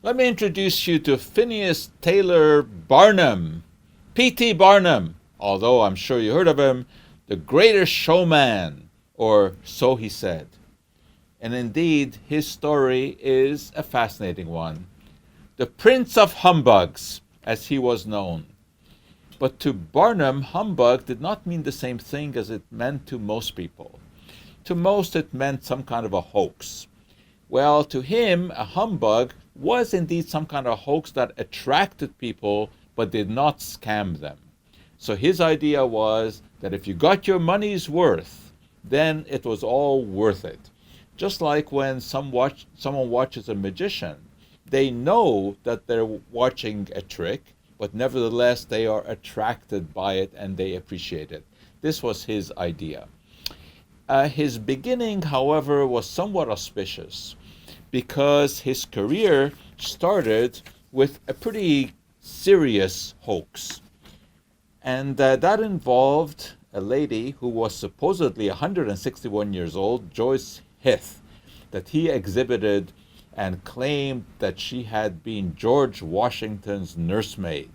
Let me introduce you to Phineas Taylor Barnum, P.T. Barnum, although I'm sure you heard of him, the greatest showman, or so he said. And indeed, his story is a fascinating one. The Prince of Humbugs, as he was known. But to Barnum, humbug did not mean the same thing as it meant to most people. To most, it meant some kind of a hoax. Well, to him, a humbug was indeed some kind of hoax that attracted people but did not scam them. So his idea was that if you got your money's worth, then it was all worth it. Just like when someone watches a magician, they know that they're watching a trick, but nevertheless they are attracted by it and they appreciate it. This was his idea. His beginning, however, was somewhat auspicious because his career started with a pretty serious hoax. And that involved a lady who was supposedly 161 years old, Joyce Hith, that he exhibited and claimed that she had been George Washington's nursemaid.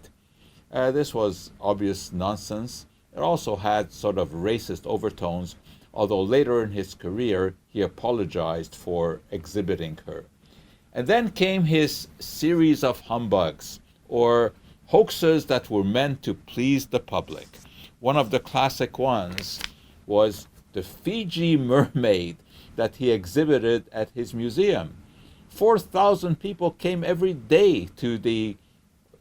This was obvious nonsense. It also had sort of racist overtones, although later in his career he apologized for exhibiting her. And then came his series of humbugs, or hoaxes that were meant to please the public. One of the classic ones was the Fiji mermaid that he exhibited at his museum. 4,000 people came every day to the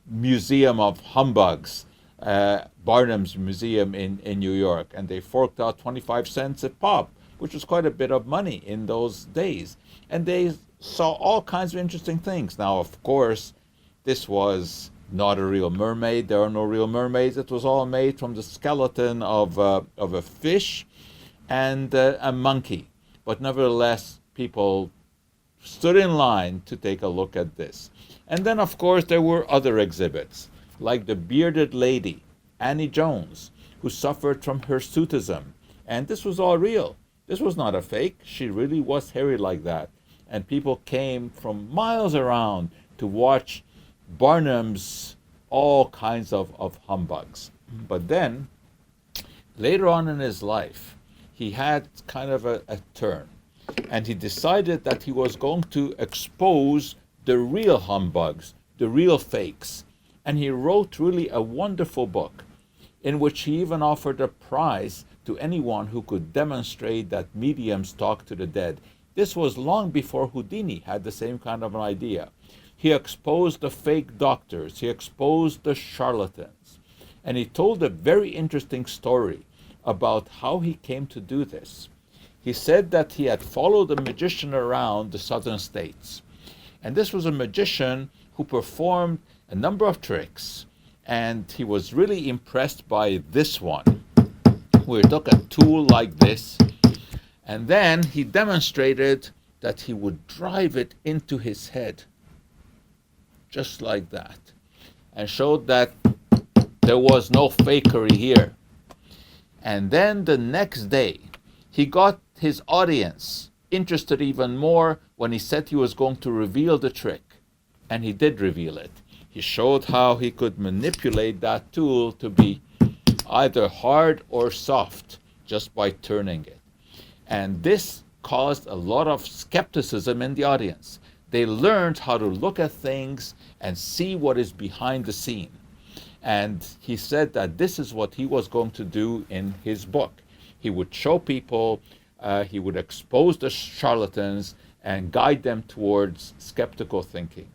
Museum of Humbugs, Barnum's museum in New York, and they forked out 25 cents a pop, which was quite a bit of money in those days. And they saw all kinds of interesting things. Now, of course, this was not a real mermaid. There are no real mermaids. It was all made from the skeleton of a fish and a monkey. But nevertheless, people stood in line to take a look at this. And then, of course, there were other exhibits, like the bearded lady, Annie Jones, who suffered from hirsutism. And this was all real. This was not a fake. She really was hairy like that. And people came from miles around to watch Barnum's all kinds of humbugs. But then, later on in his life, he had kind of a turn. And he decided that he was going to expose the real humbugs, the real fakes. And he wrote really a wonderful book in which he even offered a prize to anyone who could demonstrate that mediums talk to the dead. This was long before Houdini had the same kind of an idea. He exposed the fake doctors, he exposed the charlatans, and he told a very interesting story about how he came to do this. He said that he had followed a magician around the southern states. And this was a magician who performed a number of tricks. And he was really impressed by this one, where he took a tool like this, and then he demonstrated that he would drive it into his head, just like that, and showed that there was no fakery here. And then the next day, he got his audience interested even more when he said he was going to reveal the trick. And he did reveal it. He showed how he could manipulate that tool to be either hard or soft just by turning it. And this caused a lot of skepticism in the audience. They learned how to look at things and see what is behind the scene. And he said that this is what he was going to do in his book. He would show people, he would expose the charlatans and guide them towards skeptical thinking.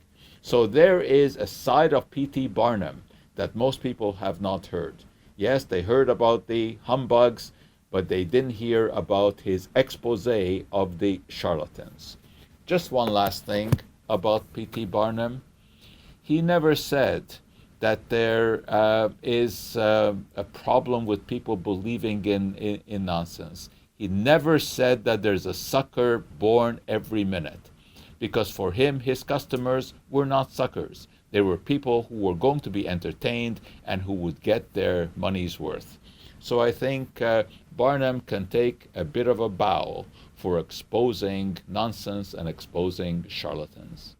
So there is a side of P.T. Barnum that most people have not heard. Yes, they heard about the humbugs, but they didn't hear about his expose of the charlatans. Just one last thing about P.T. Barnum. He never said that there is a problem with people believing in nonsense. He never said that there's a sucker born every minute, because for him, his customers were not suckers. They were people who were going to be entertained and who would get their money's worth. So I think Barnum can take a bit of a bow for exposing nonsense and exposing charlatans.